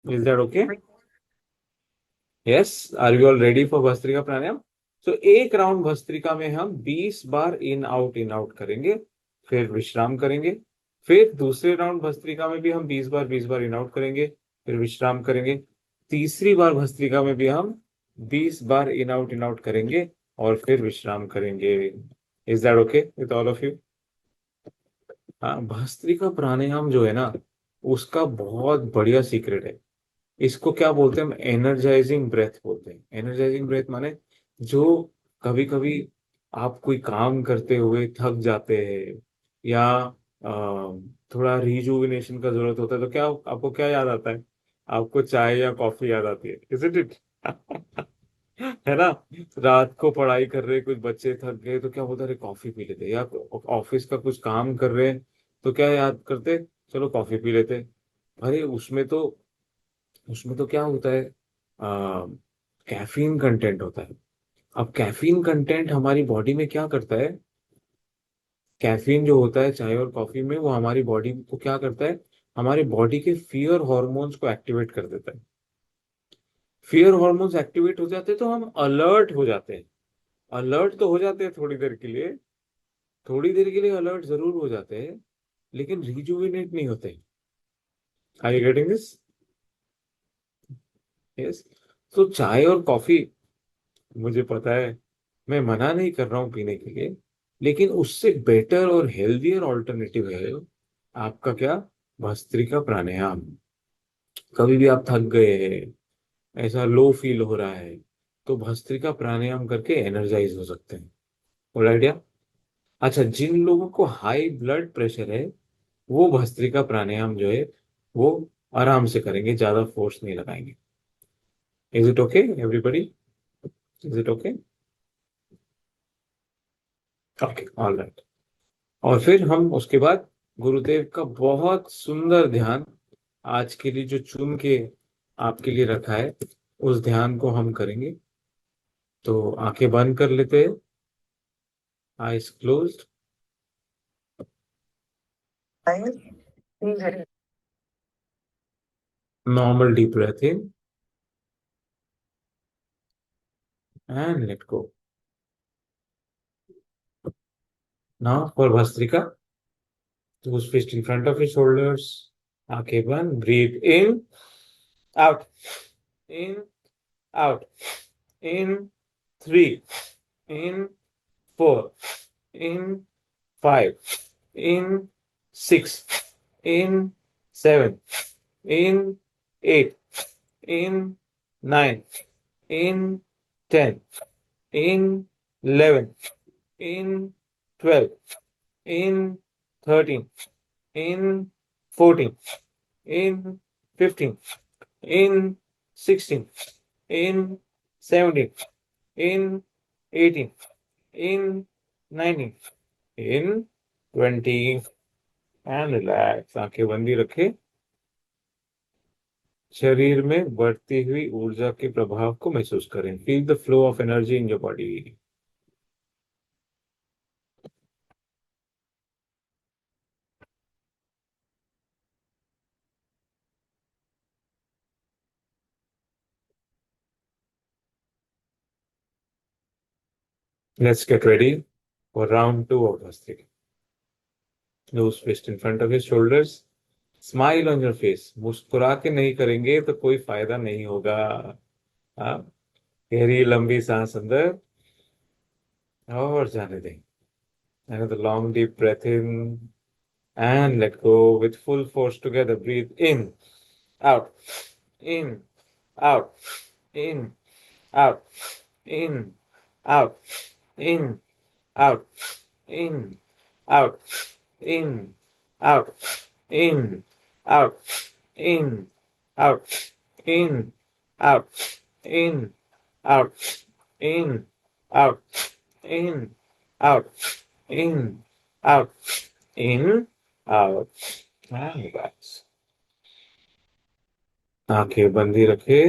Is that okay? Yes. Are you all ready for bhastrika pranayama? So एक round bhastrika में हम 20 बार in out करेंगे, फिर विश्राम करेंगे। फिर दूसरे राउंड भस्त्रिका में भी हम 20 बार इन आउट करेंगे, फिर विश्राम करेंगे। तीसरी बार भस्त्रिका में भी हम 20 बार इन आउट करेंगे और फिर विश्राम करेंगे। Is that okay with all of you? हाँ, भस्त्रिका प्राणायाम जो है ना, उसका बहुत बढ़िया सीक्रेट है। इसको क्या बोलते हैं हम? एनर्जाइजिंग ब्रेथ बोलते हैं। एनर्जाइजिंग ब्रेथ माने जो कभी कभी आप कोई काम करते हुए थक जाते हैं या थोड़ा रिजुविनेशन का जरूरत होता है, तो क्या आपको क्या याद आता है? आपको चाय या कॉफी याद आती है, इज इट? है ना? रात को पढ़ाई कर रहे कुछ बच्चे थक गए तो क्या बोलते हैं, अरे कॉफी पी लेते, या ऑफिस का कुछ काम कर रहे हैं तो क्या याद करते, चलो कॉफी पी लेते। अरे उसमें तो क्या होता है, कैफीन कंटेंट होता है। अब कैफीन कंटेंट हमारी बॉडी में क्या करता है? कैफीन जो होता है चाय और कॉफी में, वो हमारी बॉडी को क्या करता है? हमारे बॉडी के फियर हॉर्मोन्स को एक्टिवेट कर देता है। फियर हॉर्मोन्स एक्टिवेट हो जाते हैं तो हम अलर्ट हो जाते हैं। अलर्ट तो हो जाते हैं थोड़ी देर के लिए, थोड़ी देर के लिए अलर्ट जरूर हो जाते हैं, लेकिन रिजुविनेट नहीं होते। Are you getting this? Yes. तो चाय और कॉफी, मुझे पता है, मैं मना नहीं कर रहा हूं पीने के लिए, लेकिन उससे बेटर और हेल्दियर ऑल्टरनेटिव है आपका क्या? भस्त्रिका प्राणायाम। कभी भी आप थक गए हैं, ऐसा लो फील हो रहा है, तो भस्त्रिका प्राणायाम करके एनर्जाइज हो सकते हैं। और आइडिया? अच्छा, जिन लोगों को हाई ब्लड प्रेशर है, वो भस्त्रिका प्राणायाम जो है वो आराम से करेंगे, ज्यादा फोर्स नहीं लगाएंगे। Is it okay everybody? Is it okay? Okay, all right. और फिर हम उसके बाद गुरुदेव का बहुत सुंदर ध्यान आज के लिए जो चुन के आपके लिए रखा है, उस ध्यान को हम करेंगे। तो आंखें बंद कर लेते हैं, eyes closed. Normal deep breath in and let go. Now for bhastrika, two fist in front of your shoulders. आंखें बंद, breathe in, out, in, out, in, three, in, four, in, five, in 6, in 7, in 8, in 9, in 10, in 11, in 12, in 13, in 14, in 15, in 16, in 17, in 18, in 19, in 20, and relax. आंखें बंदी रखे। शरीर में बढ़ती हुई ऊर्जा के प्रभाव को महसूस करें। Feel the flow of energy in your body. Let's get ready for round two of bhastrika. Nose fist in front of your shoulders. Smile on your face. मुस्कुरा के नहीं करेंगे तो कोई फायदा नहीं होगा। हाँ, गहरी लंबी सांस अंदर और जाने दें। Another long deep breath in and let go with full force together. Breathe in, out, in, out, in, out, in, out, in, out, in, out, in, out, in, out, in, out, in, out, in, out, in, out, in, out, in, out, in, out, and relax. आंखें बंदी रखे।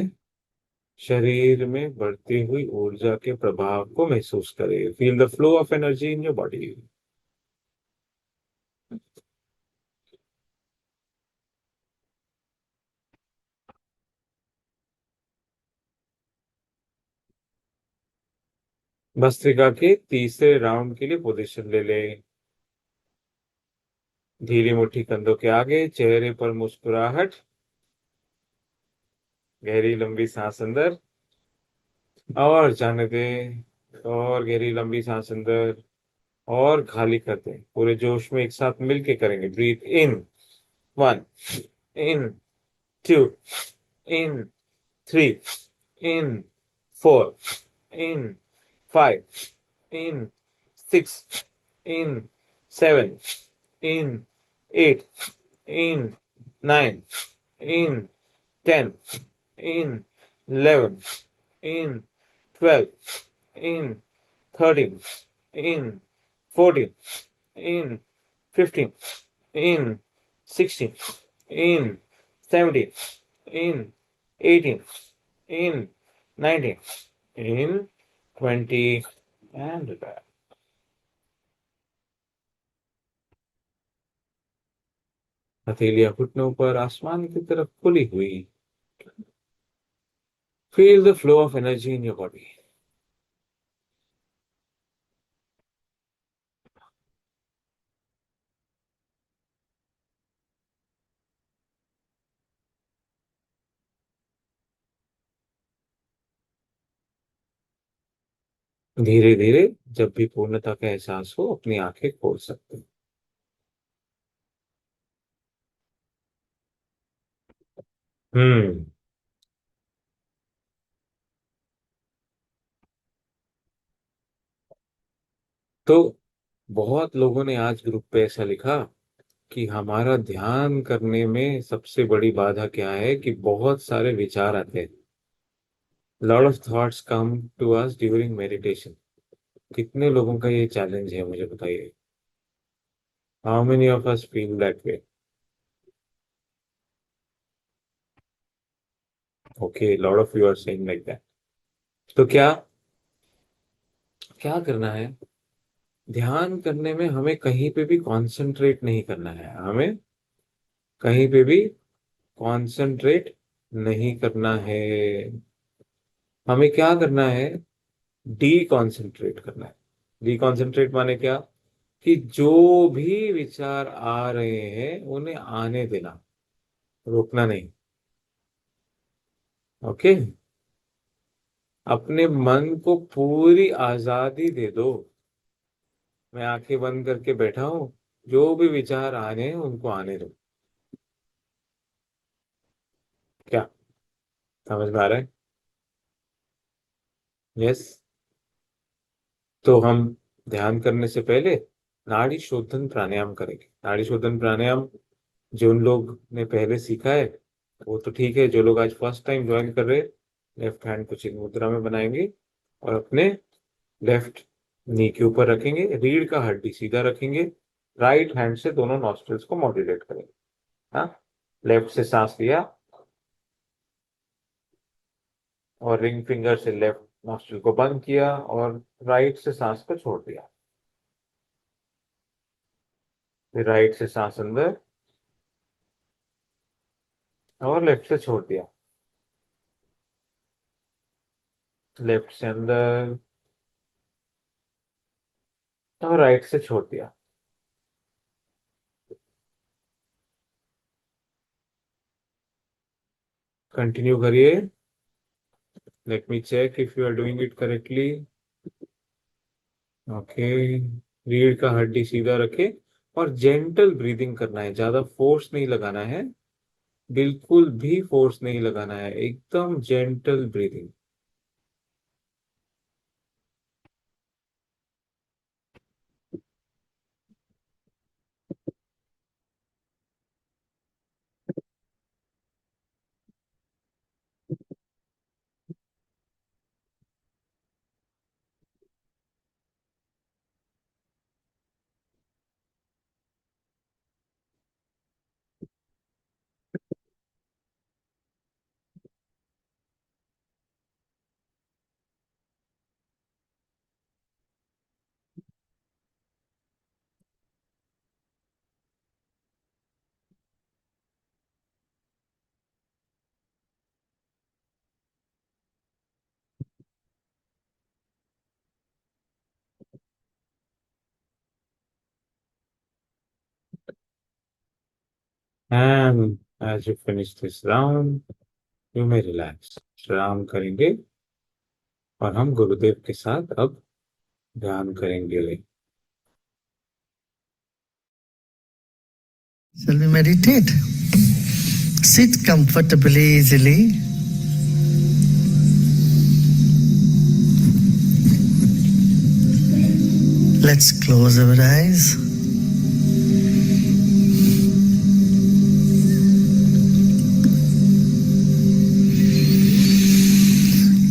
शरीर में बढ़ती हुई ऊर्जा के प्रभाव को महसूस करें। Feel the flow of energy in your body. Bhastrika के तीसरे राउंड के लिए पोजीशन ले ले। धीरी मुट्ठी कंधों के आगे, चेहरे पर मुस्कुराहट, गहरी लंबी सांस अंदर और जाने दे। और गहरी लंबी सांस अंदर और खाली कर दे। पूरे जोश में एक साथ मिलके करेंगे। Breathe in, one, in, two, in, three, in, four, in, five, in, six, in, seven, in, eight, in, nine, in, 10, in 11, in 12, in 13, in 14, in 15, in 16, in 17, in 18, in 19, in 20 and back. हथेलियां घुटनों पर आसमान की तरफ खुली हुई। Feel the flow of energy in your body. धीरे धीरे जब भी पूर्णता का एहसास हो अपनी आंखें खोल सकते हैं। हम्म। तो बहुत लोगों ने आज ग्रुप पे ऐसा लिखा कि हमारा ध्यान करने में सबसे बड़ी बाधा क्या है कि बहुत सारे विचार आते हैं। Lot of thoughts come to us during meditation. कितने लोगों का ये चैलेंज है मुझे बताइए। How many of us feel that way? Okay, lot of you are saying like that. तो क्या क्या करना है? ध्यान करने में हमें कहीं पे भी कंसंट्रेट नहीं करना है। हमें कहीं पे भी कंसंट्रेट नहीं करना है। हमें क्या करना है? डी कंसंट्रेट करना है। डी कंसंट्रेट माने क्या? कि जो भी विचार आ रहे हैं उन्हें आने देना, रोकना नहीं। ओके। अपने मन को पूरी आजादी दे दो। मैं आंखें बंद करके बैठा हूं, जो भी विचार आ रहे हैं उनको आने दो। क्या समझ में आ रहा है? यस। तो हम ध्यान करने से पहले नाड़ी शोधन प्राणायाम करेंगे। नाड़ी शोधन प्राणायाम जो उन लोग ने पहले सीखा है वो तो ठीक है। जो लोग आज फर्स्ट टाइम ज्वाइन कर रहे हैं, लेफ्ट हैंड को चिन्ह मुद्रा में बनाएंगे और अपने लेफ्ट नी के ऊपर रखेंगे। रीढ़ का हड्डी सीधा रखेंगे। राइट हैंड से दोनों नॉस्ट्रल्स को मॉड्यूलेट करेंगे। हाँ। लेफ्ट से सांस लिया और रिंग फिंगर से लेफ्ट नॉस्ट्रल को बंद किया और राइट से सांस को छोड़ दिया। फिर राइट से सांस अंदर और लेफ्ट से छोड़ दिया। लेफ्ट से अंदर और राइट से छोड़ दिया। कंटिन्यू करिए। Let me check if you are doing it correctly. Okay. रीढ़ का हड्डी सीधा रखे और जेंटल ब्रीदिंग करना है। ज्यादा फोर्स नहीं लगाना है। बिल्कुल भी फोर्स नहीं लगाना है, एकदम gentle breathing. And as you finish this round, you may relax. विश्राम करेंगे और हम गुरुदेव के साथ अब ध्यान करेंगे. Shall we meditate? Sit comfortably, easily. Let's close our eyes.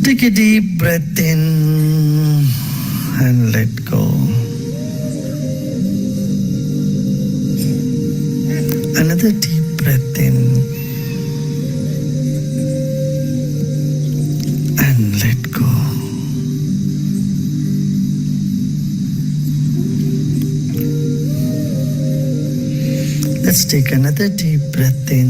Take a deep breath in and let go. Another deep breath in and let go. Let's take another deep breath in.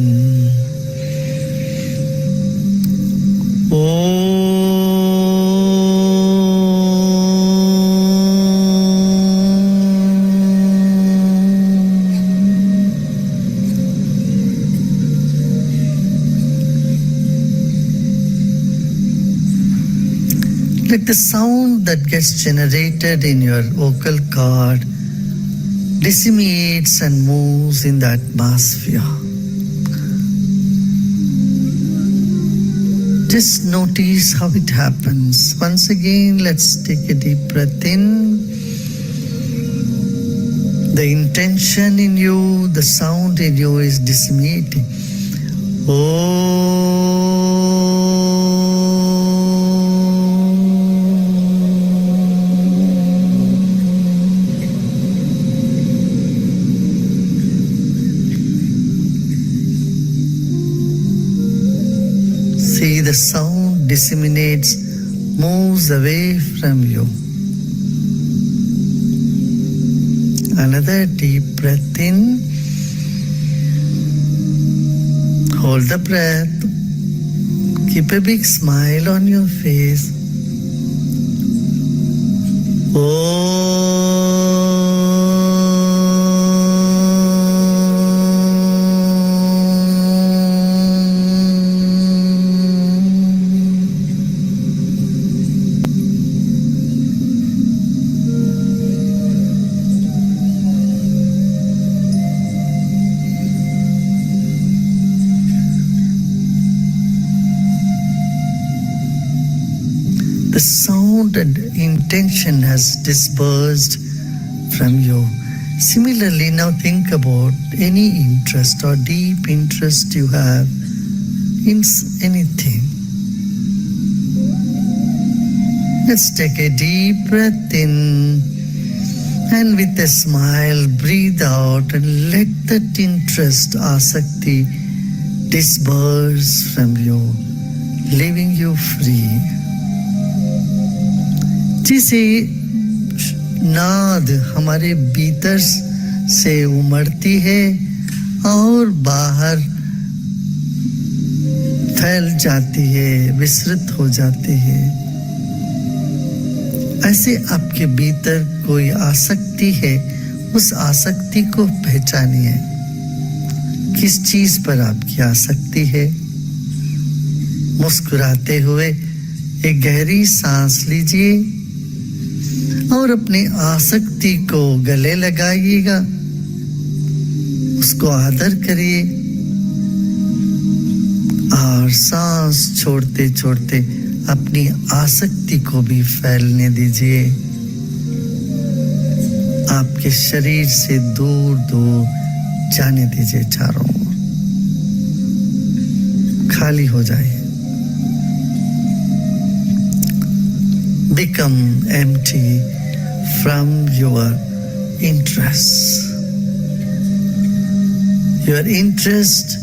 Like the sound that gets generated in your vocal cord disseminates and moves in the atmosphere. Just notice how it happens. Once again, let's take a deep breath in. The intention in you, the sound in you is disseminating. See, the sound disseminates, moves away from you. Another deep breath in. Hold the breath. Keep a big smile on your face. The sound and intention has dispersed from you. Similarly, now think about any interest or deep interest you have in anything. Let's take a deep breath in and with a smile breathe out and let that interest, asakti, disperse from you, leaving you free. जैसे नाद हमारे भीतर से उमड़ती है और बाहर फैल जाती है, विस्तृत हो जाती है, ऐसे आपके भीतर कोई आसक्ति है, उस आसक्ति को पहचानिए. किस चीज पर आपकी आसक्ति है? मुस्कुराते हुए एक गहरी सांस लीजिए और अपनी आसक्ति को गले लगाइएगा, उसको आदर करिए और सांस छोड़ते छोड़ते अपनी आसक्ति को भी फैलने दीजिए. आपके शरीर से दूर दूर जाने दीजिए, चारों ओर खाली हो जाए. Become empty from your interests. Your interest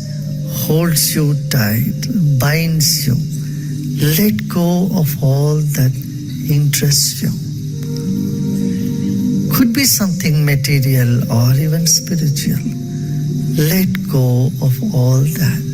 holds you tight, binds you. Let go of all that interests you. Could be something material or even spiritual. Let go of all that.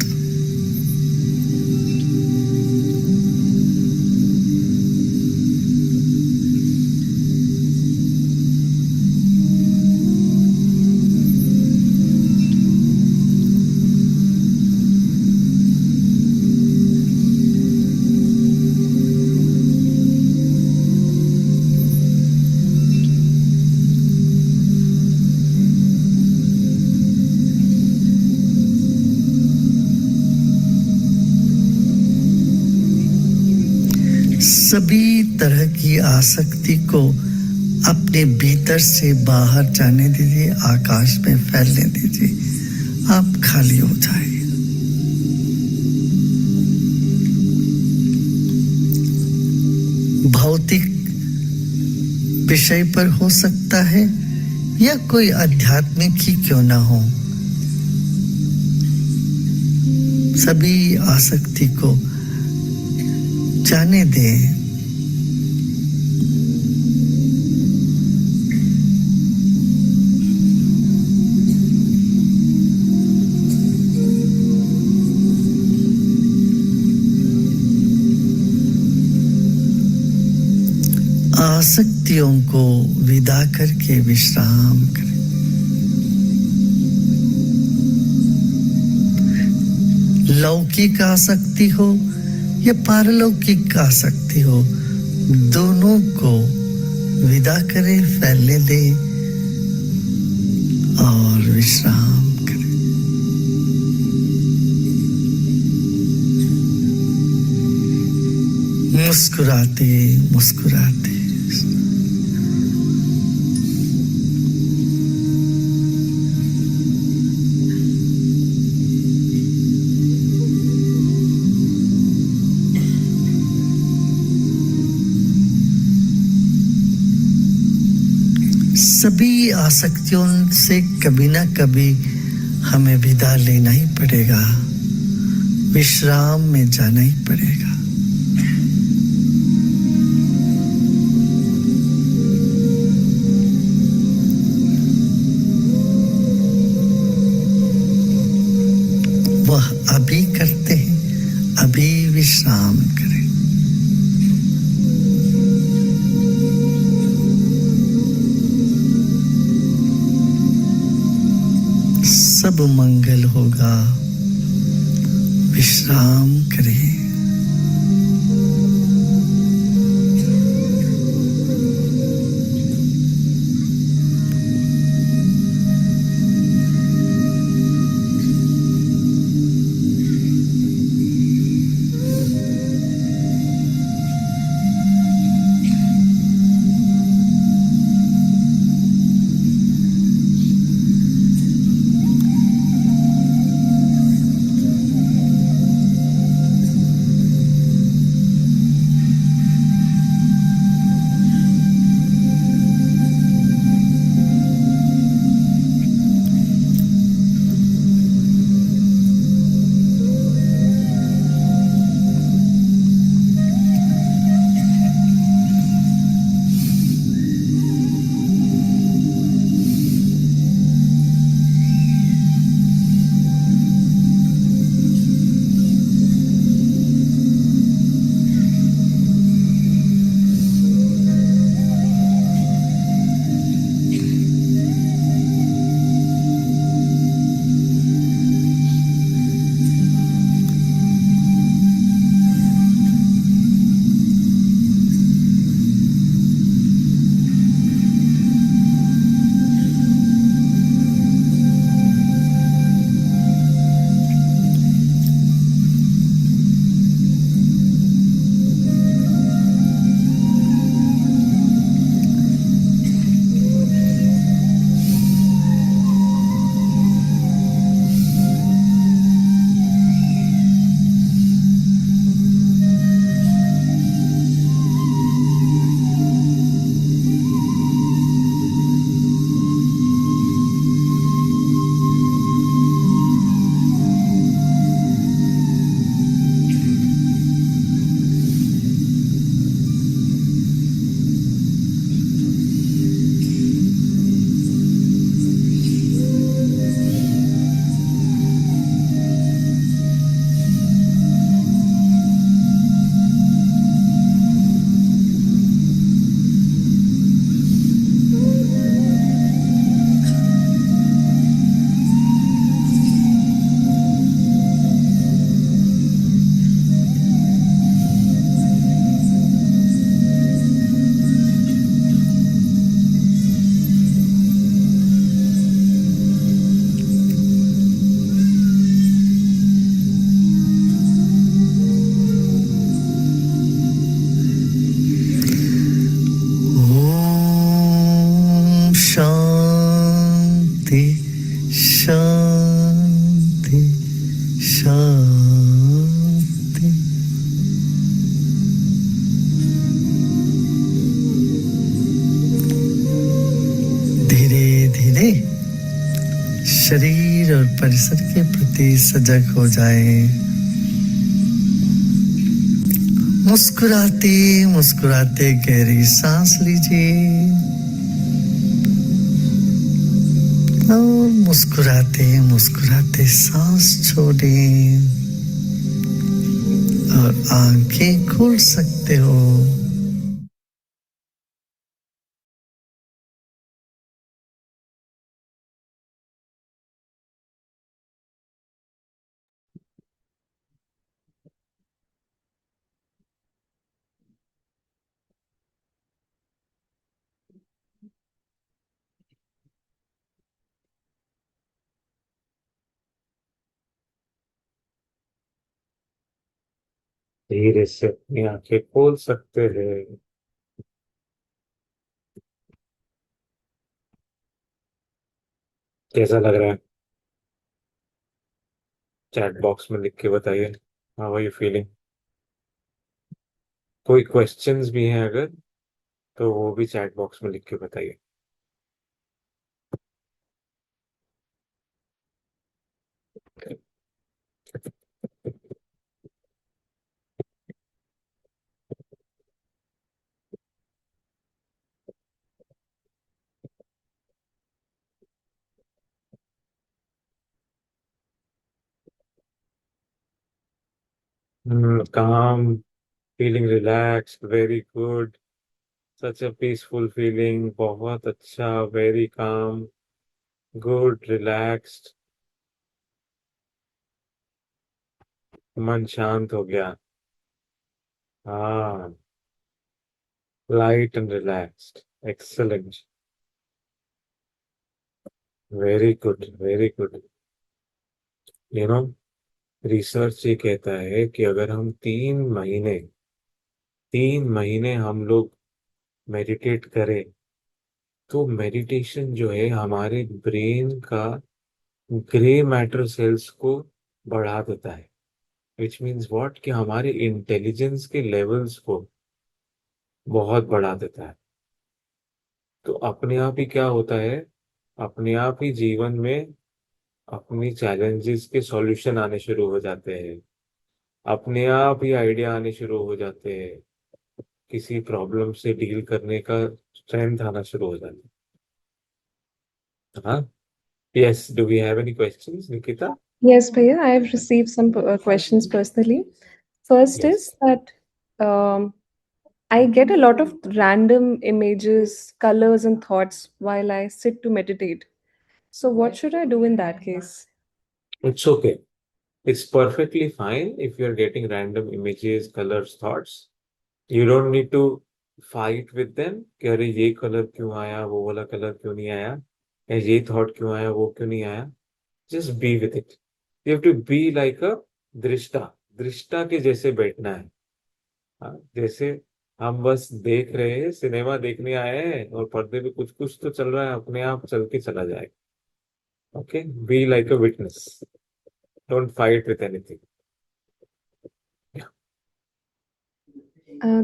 सभी तरह की आसक्ति को अपने भीतर से बाहर जाने दीजिए, आकाश में फैलने दीजिए, आप खाली हो जाइए। भौतिक विषय पर हो सकता है या कोई आध्यात्मिक ही क्यों ना हो, सभी आसक्ति को जाने दें। आसक्तियों को विदा करके विश्राम करें। लौकिक आसक्ति हो या पारलौकिक आसक्ति हो, दोनों को विदा करें, फैलने दें और विश्राम करें। मुस्कुराते मुस्कुराते सभी आसक्तियों से कभी ना कभी हमें विदा लेना ही पड़ेगा, विश्राम में जाना ही पड़ेगा। वह अभी करते हैं, अभी विश्राम करें। सब मंगल होगा, विश्राम करें। परिसर के प्रति सजग हो जाए। मुस्कुराते मुस्कुराते गहरी सांस लीजिए और मुस्कुराते मुस्कुराते सांस छोड़ें और आंखें खोल सकते हो। धीरे से अपनी आंखें खोल सकते हैं। कैसा लग रहा है? चैट बॉक्स में लिख के बताइए। How are you feeling? कोई क्वेश्चंस भी हैं अगर, तो वो भी चैट बॉक्स में लिख के बताइए। काम, feeling relaxed, very good. Such a peaceful feeling, बहुत अच्छा, वेरी काम, गुड, रिलैक्स्ड। मन शांत हो गया। हाँ, light and relaxed, excellent, very good, very good. You know, research ये कहता है कि अगर हम 3 महीने हम लोग मेडिटेट करें, तो मेडिटेशन जो है हमारे ब्रेन का ग्रे मैटर सेल्स को बढ़ा देता है। विच मीन्स व्हाट, कि हमारे इंटेलिजेंस के लेवल्स को बहुत बढ़ा देता है। तो अपने आप ही क्या होता है, अपने आप ही जीवन में अपनी चैलेंजेस के सॉल्यूशन आने शुरू हो जाते हैं। अपने आप ही आइडिया आने शुरू हो जाते हैं। किसी प्रॉब्लम से डील करने का स्ट्रेंथ आना शुरू हो जाता है। हाँ। Yes, do we have any questions, Nikita? Yes, Bhaiya, I have received some questions personally. First yes. is that um, I get a lot of random images, colors, and thoughts while I sit to meditate. So, what should I do in that case? It's okay, it's perfectly fine if you are getting random images, colours, thoughts. You don't need to fight with them कि अरे ये colour क्यों आया, वो वाला colour क्यों नहीं आया, या ये थॉट क्यों आया, वो क्यों नहीं आया। Just be with it. You have to be like a drashta. दृष्टा के जैसे बैठना है। हाँ, जैसे हम बस देख रहे हैं, सिनेमा देखने आए हैं और पर्दे पे कुछ कुछ तो चल रहा है, अपने आप चल के चला जाएगा। Okay, B like a witness, don't fight with anything.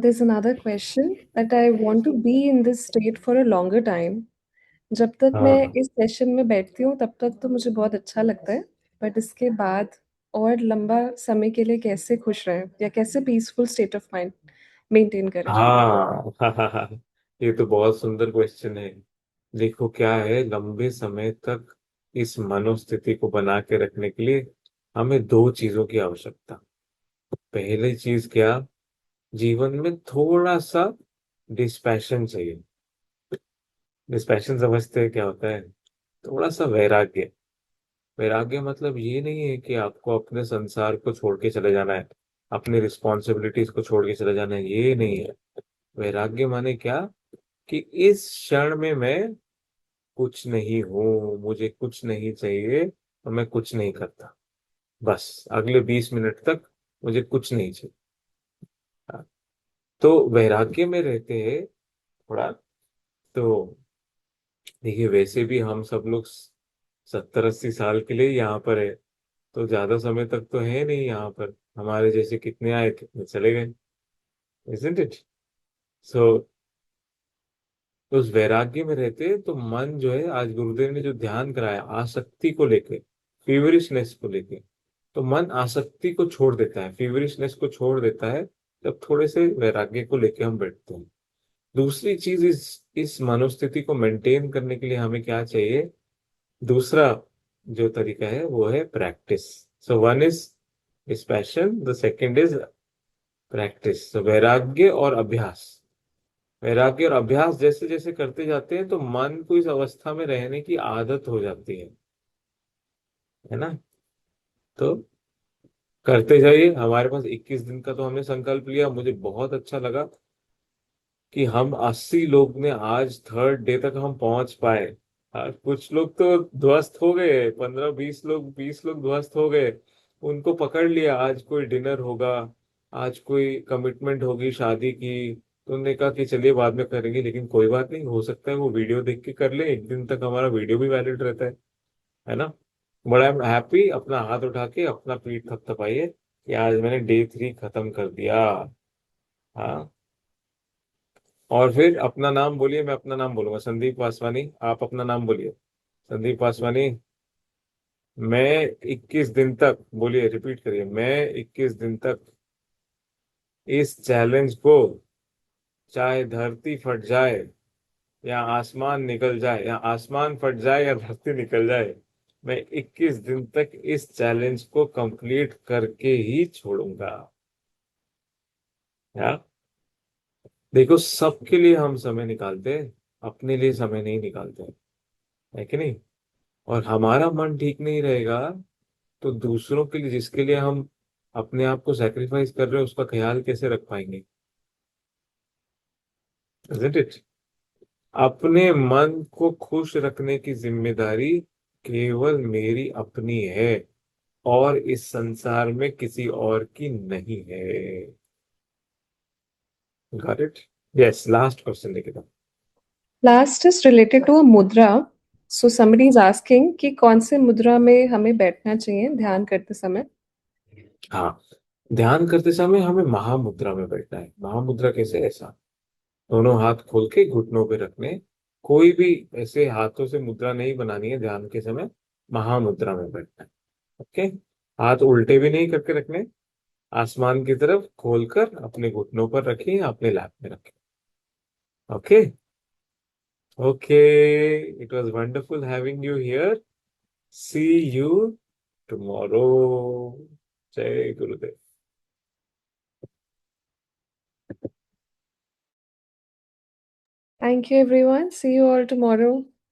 There's another question that I want to be in this state for a longer time. जब तक मैं हाँ। इस सेशन में बैठती हूँ तब तक तो मुझे बहुत अच्छा लगता है, बट इसके बाद और लंबा समय के लिए कैसे खुश रहें या कैसे peaceful state of mind maintain करें? हाँ। ये तो बहुत सुंदर क्वेश्चन है। देखो क्या है, लंबे समय तक इस मनोस्थिति को बना के रखने के लिए हमें 2 चीजों की आवश्यकता। पहली चीज क्या, जीवन में थोड़ा सा डिस्पैशन चाहिए। डिस्पैशन समझते हैं क्या होता है? थोड़ा सा वैराग्य। वैराग्य मतलब ये नहीं है कि आपको अपने संसार को छोड़ के चले जाना है, अपनी रिस्पॉन्सिबिलिटीज को छोड़ के चले जाना है, ये नहीं है। वैराग्य माने क्या, कि इस क्षण में मैं कुछ नहीं हूँ, मुझे कुछ नहीं चाहिए और मैं कुछ नहीं करता। बस अगले 20 मिनट तक मुझे कुछ नहीं चाहिए। हाँ, तो वैराग्य में रहते हैं थोड़ा। तो देखिए, वैसे भी हम सब लोग 70-80 साल के लिए यहाँ पर है, तो ज्यादा समय तक तो है नहीं यहाँ पर। हमारे जैसे कितने आए, कितने चले गए, isn't it? सो उस वैराग्य में रहते तो मन जो है, आज गुरुदेव ने जो ध्यान कराया आसक्ति को लेके, फीवरिशनेस को लेके। तो मन आसक्ति को छोड़ देता है, फीवरिशनेस को छोड़ देता है जब थोड़े से वैराग्य को लेके हम बैठते हैं। दूसरी चीज, इस मनोस्थिति को मेंटेन करने के लिए हमें क्या चाहिए? दूसरा जो तरीका है वो है practice. So one is passion, the second is practice. तो वैराग्य और अभ्यास, वैराग्य और अभ्यास जैसे जैसे करते जाते हैं तो मन को इस अवस्था में रहने की आदत हो जाती है ना। तो करते जाइए। हमारे पास 21 दिन का तो हमने संकल्प लिया। मुझे बहुत अच्छा लगा कि हम 80 लोग ने आज थर्ड डे तक हम पहुंच पाए। कुछ लोग तो ध्वस्त हो गए, 15 20 लोग, 20 लोग ध्वस्त हो गए। उनको पकड़ लिया, आज कोई डिनर होगा, आज कोई कमिटमेंट होगी शादी की, तो उन्होंने कहा कि चलिए बाद में करेंगे। लेकिन कोई बात नहीं, हो सकता है वो वीडियो देख के कर ले, एक दिन तक हमारा वीडियो भी वैलिड रहता है ना। बड़ा हैप्पी, अपना हाथ उठा के अपना पीठ थपथपाइए कि आज मैंने डे 3 खत्म कर दिया। हाँ। और फिर अपना नाम बोलिए, मैं अपना नाम बोलूंगा, संदीप वासवानी। आप अपना नाम बोलिए, संदीप वासवानी। मैं 21 दिन तक, बोलिए, रिपीट करिए, मैं 21 दिन तक इस चैलेंज को, चाहे धरती फट जाए या आसमान निकल जाए, या आसमान फट जाए या धरती निकल जाए, मैं 21 दिन तक इस चैलेंज को कंप्लीट करके ही छोड़ूंगा। यार देखो, सबके लिए हम समय निकालते हैं, अपने लिए समय नहीं निकालते, है कि नहीं? और हमारा मन ठीक नहीं रहेगा तो दूसरों के लिए, जिसके लिए हम अपने आप को सैक्रिफाइस कर रहे हैं, उसका ख्याल कैसे रख पाएंगे? Isn't it? अपने मन को खुश रखने की जिम्मेदारी केवल मेरी अपनी है, और इस संसार में किसी और की नहीं है। Got it? Yes, last question Nikita. Last is related to a mudra. So somebody is asking कि कौन से मुद्रा में हमें बैठना चाहिए ध्यान करते समय? हाँ, ध्यान करते समय हमें महामुद्रा में बैठना है। महामुद्रा कैसे? ऐसा, दोनों हाथ खोल के घुटनों पे रखने। कोई भी ऐसे हाथों से मुद्रा नहीं बनानी है ध्यान के समय, महामुद्रा में बैठना है। ओके। हाथ उल्टे भी नहीं करके रखने, आसमान की तरफ खोलकर अपने घुटनों पर रखिए, अपने लैप में रखें। Okay. Okay, it was wonderful having you here. See you tomorrow. जय गुरुदेव। Thank you, everyone. See you all tomorrow.